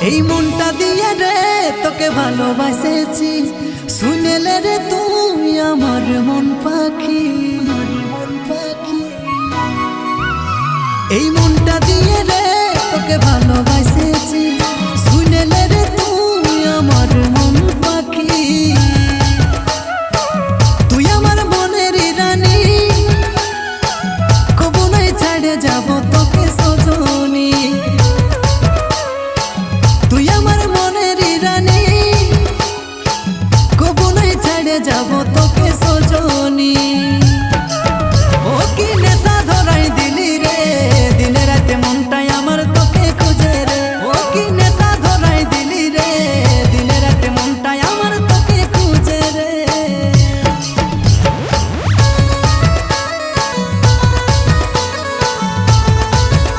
এই মনটা দিয়ে রে তোকে ভালোবাসেছি, শুনেলে রে তুই আমার মন পাখি। এই মনটা দিয়ে রে তোকে ভালোবাসেছি,